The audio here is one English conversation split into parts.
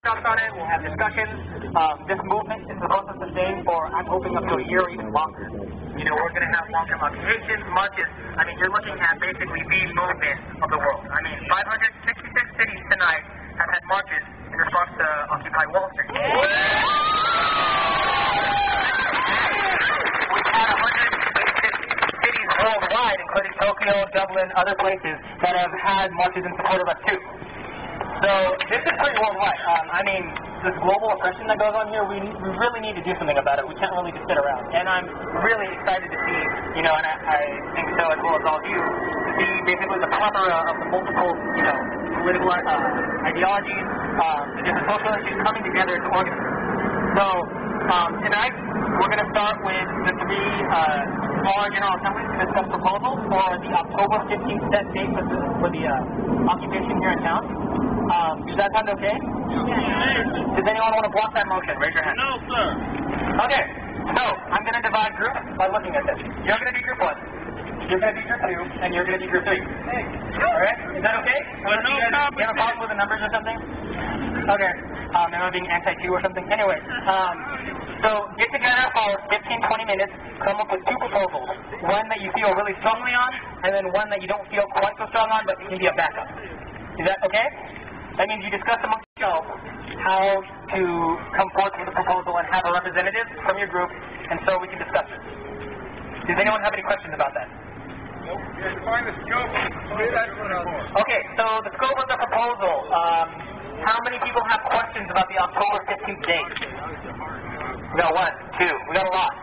workshops on it. We'll have discussions. This movement is supposed to sustain for, I'm hoping, up to a year or even longer. You know, we're going to have long-term occupations, marches. I mean, you're looking at basically the movement of the world. I mean, 566 cities tonight have had marches in response to Occupy Wall Street. We've had 186 cities worldwide, including Tokyo, Dublin, other places, that have had marches in support of us too. So this is pretty worldwide. I mean, this global oppression that goes on here, we really need to do something about it. We can't really just sit around. And I'm really excited to see, you know, and I think so as well as all of you, to see basically the plethora of the multiple, you know, political ideologies, the different social issues coming together to organize. So tonight, we're going to start with the three smaller General Assemblies to discuss proposals for the October 15th set date for the occupation here in town. Does that sound okay? Yeah. Does anyone want to block that motion? Raise your hand. No, sir. Okay, so I'm going to divide groups by looking at this. You're going to be group 1, you're going to be group 2, and you're going to be group 3. Alright? Is that okay? Do you have a problem with the numbers or something? Okay. Am I being anti-2 or something? Anyway, so get together for 15-20 minutes, come up with 2 proposals. One that you feel really strongly on, and then one that you don't feel quite so strong on, but it can be a backup. Is that okay? That means you discuss amongst yourselves how to come forth with a proposal and have a representative from your group, and so we can discuss it. Does anyone have any questions about that? Nope. Define the scope. Okay, so the scope of the proposal. How many people have questions about the October 15th date? We got 1, 2. We got a lot.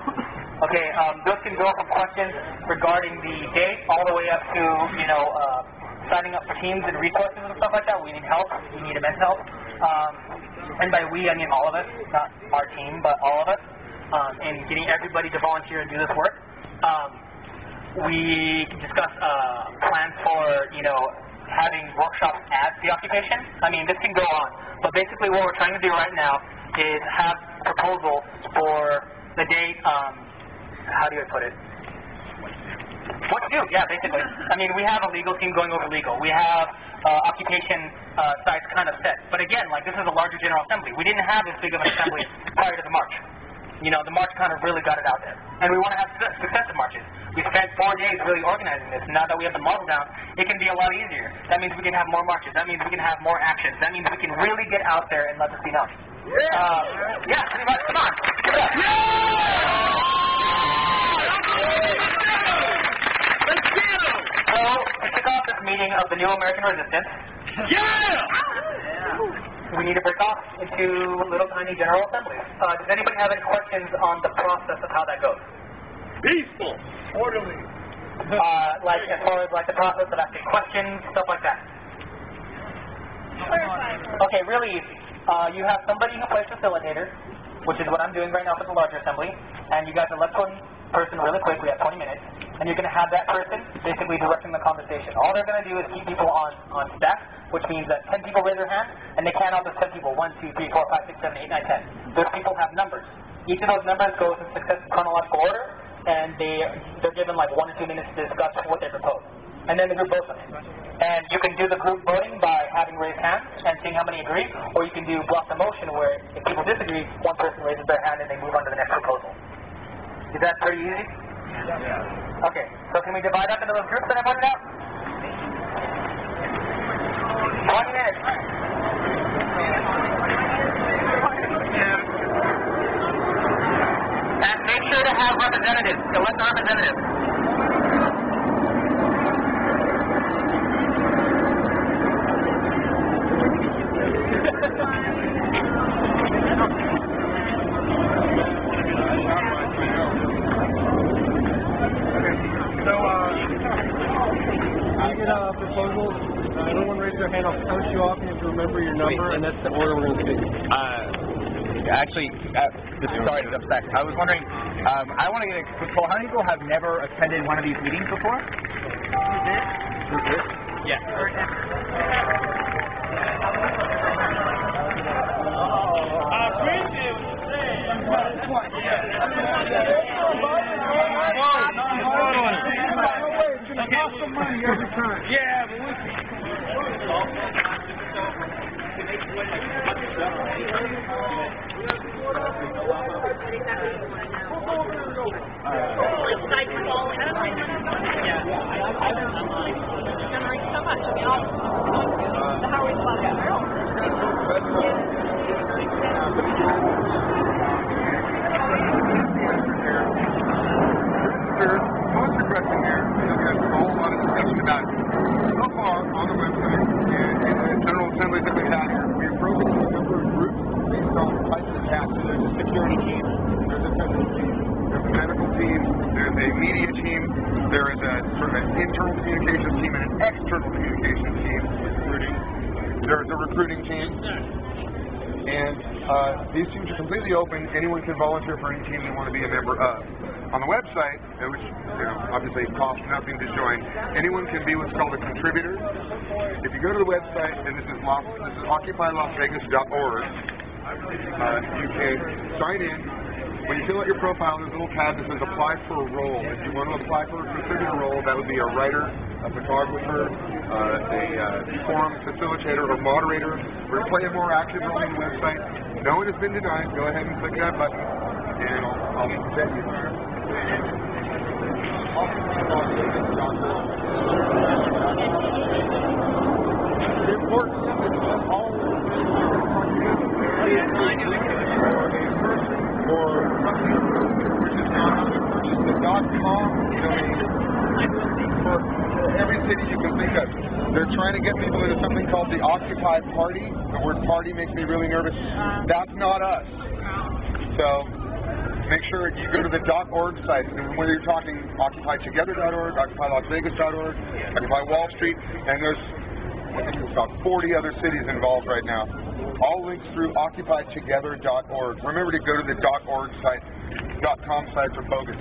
Okay, those can go from questions regarding the date all the way up to, you know, signing up for teams and resources and stuff like that. We need help. We need immense help. And by we, I mean all of us, not our team, but all of us, in getting everybody to volunteer and do this work. We can discuss plans for, you know, having workshops at the occupation. I mean, this can go on. But basically what we're trying to do right now is have proposals for the date, how do I put it? What to do, yeah, basically. I mean, we have a legal team going over legal. We have occupation sites kind of set. But again, like, this is a larger General Assembly. We didn't have this big of an assembly prior to the march. You know, the march kind of really got it out there. And we want to have successive marches. We spent 4 days really organizing this. Now that we have the model down, it can be a lot easier. That means we can have more marches. That means we can have more actions. That means we can really get out there and let this be known. Yeah, pretty much. Come on. Give it up. So, to kick off this meeting of the New American Resistance, we need to break off into little tiny General Assemblies. Does anybody have any questions on the process of how that goes? Peaceful. Orderly. Like, as far as like the process of asking questions, stuff like that. Okay, really easy. You have somebody who plays facilitator, which is what I'm doing right now for the larger assembly, and you guys elect one person really quick. We have 20 minutes, and you're going to have that person basically directing the conversation. All they're going to do is keep people on stack, which means that 10 people raise their hand, and they can't all just 10 people. 1, 2, 3, 4, 5, 6, 7, 8, 9, 10. Those people have numbers. Each of those numbers goes in successive chronological order, and they're given like 1 or 2 minutes to discuss what they propose. And then the group votes on it. And you can do the group voting by having raised hands and seeing how many agree, or you can do block the motion where if people disagree, one person raises their hand and they move on to the next proposal. Is that pretty easy? Yeah. Okay, so can we divide up into those groups that I pointed out? 20 minutes. And make sure to have representatives. Elect representatives. Proposals. Everyone raise their hand. I'll count you off. You have to remember your number, and that's the order we're going to do. Actually, sorry to upset. I was wondering, I want to get a quick poll. How many people have never attended one of these meetings before? Yes. Cost some money every time. Yeah, but There is a sort of an internal communications team and an external communications team. There is a recruiting team. And these teams are completely open. Anyone can volunteer for any team they want to be a member of. On the website, which obviously costs nothing to join, anyone can be what's called a contributor. If you go to the website, and this is occupylasvegas.org, you can sign in. When you fill out your profile, there's a little tab that says apply for a role. If you want to apply for a contributor role, that would be a writer, a photographer, a forum facilitator or moderator. We're going to play a more active role on the website. No one has been denied. Go ahead and click that button, and I'll set you there. The important thing is that all or something which is not to purchase the .com domain for every city you can think of. They're trying to get people into something called the Occupy Party. The word party makes me really nervous. That's not us. So make sure you go to the .org site, and whether you're talking OccupyTogether.org, OccupyLasVegas.org, Occupy Wall Street, and there's I think there's about 40 other cities involved right now. All links through OccupyTogether.org. Remember to go to the .org site. .com sites are bogus.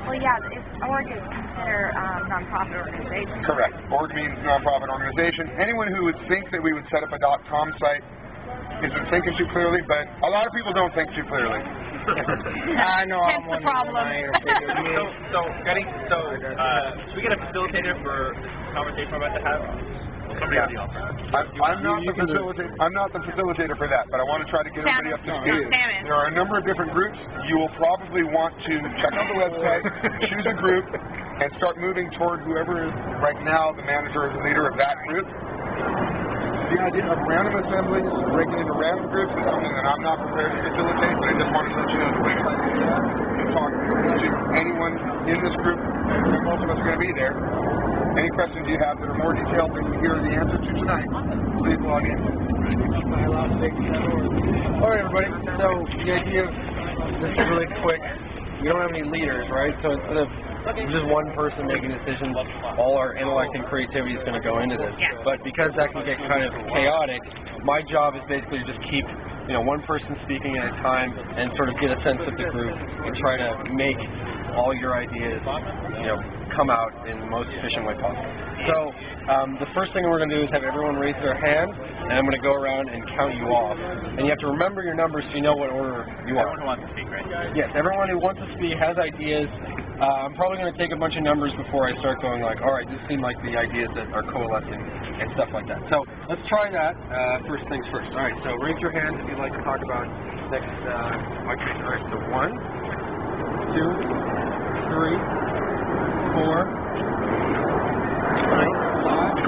Well, yeah, org is considered nonprofit organization. Correct. Org means nonprofit organization. Anyone who would think that we would set up a .com site isn't thinking too clearly, but a lot of people don't think too clearly. I know. Hence the problem. So we get a facilitator for a conversation we're about to have. Yeah. I'm not the facilitator for that, but I want to try to get everybody up to speed. There are a number of different groups. You will probably want to check out the website, choose a group, and start moving toward whoever is right now the manager or the leader of that group. The idea of random assemblies, breaking into random groups, is something that I'm not prepared to facilitate, but I just wanted to let you know the way to talk to anyone in this group. Most of us are going to be there. Any questions you have that are more detailed than you hear the answer to tonight, please log in. All right, everybody. So the idea of this is really quick. We don't have any leaders, right? So instead of just one person making decisions, all our intellect and creativity is going to go into this. But because that can get kind of chaotic, my job is basically to just keep one person speaking at a time and sort of get a sense of the group and try to make all your ideas, come out in the most efficient way possible. So the first thing we're going to do is have everyone raise their hand, and I'm going to go around and count you off. And you have to remember your numbers so you know what order you are. Everyone who wants to speak, right? Yes, everyone who wants to speak has ideas. I'm probably going to take a bunch of numbers before I start going like, all right, this seemed like the ideas that are coalescing and stuff like that. So let's try that first things first. All right, so raise your hand if you'd like to talk about next occupation. All right, so 1, 2, 3, 4, 5, 6.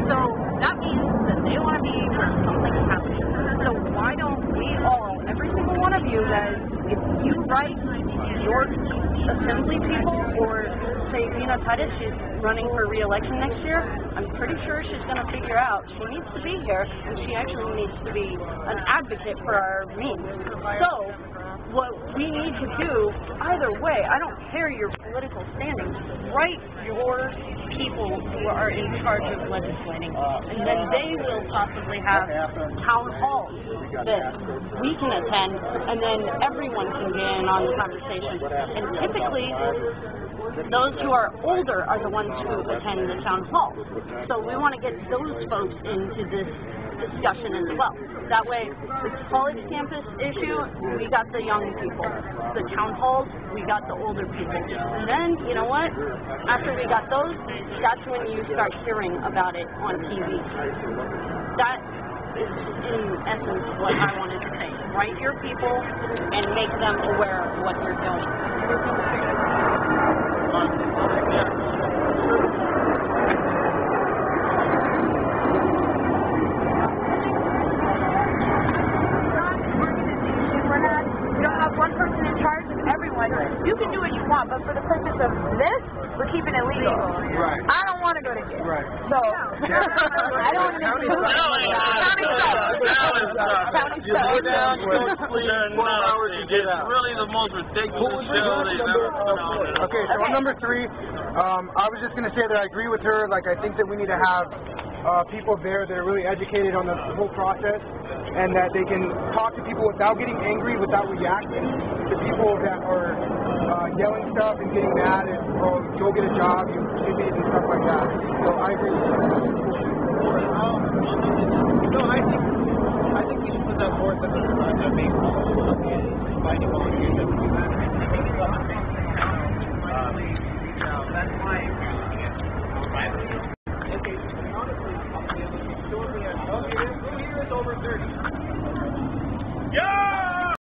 So that means that they want to be where something's happening. So why don't we all, every single one of you guys, if you write your assembly people, or say Rena Titus, she's running for re-election next year, I'm pretty sure she's going to figure out she needs to be here, and she actually needs to be an advocate for our means. So what we need to do, either way, I don't care your political standing, write your people who are in charge of legislating, and then they will possibly have town halls that we can attend, and then everyone can get in on the conversation. And typically, those who are older are the ones who attend the town hall. So we want to get those folks into this discussion as well. That way, the college campus issue, we got the young people. The town halls, we got the older people. And then, you know what? After we got those, that's when you start hearing about it on TV. That is, in essence, what I wanted to say. Write your people and make them aware of what you're doing. You can do what you want, but for the purpose of this, we're keeping it legal. Right. I don't want to go to jail. Right. So, I don't want to County do You go down, you go to sleep, 12 hours, you get out. It's really the most ridiculous show they've ever put on. Okay, so on number 3, I was just going to say that I agree with her. Like, I think that we need to have people there that are really educated on the whole process, and that they can talk to people without getting angry, without reacting to people that are yelling stuff and getting mad and, oh, go get a job, you stupid, and stuff like that. So I agree with that. No, I think we should put that forth as a main goal is finding volunteers.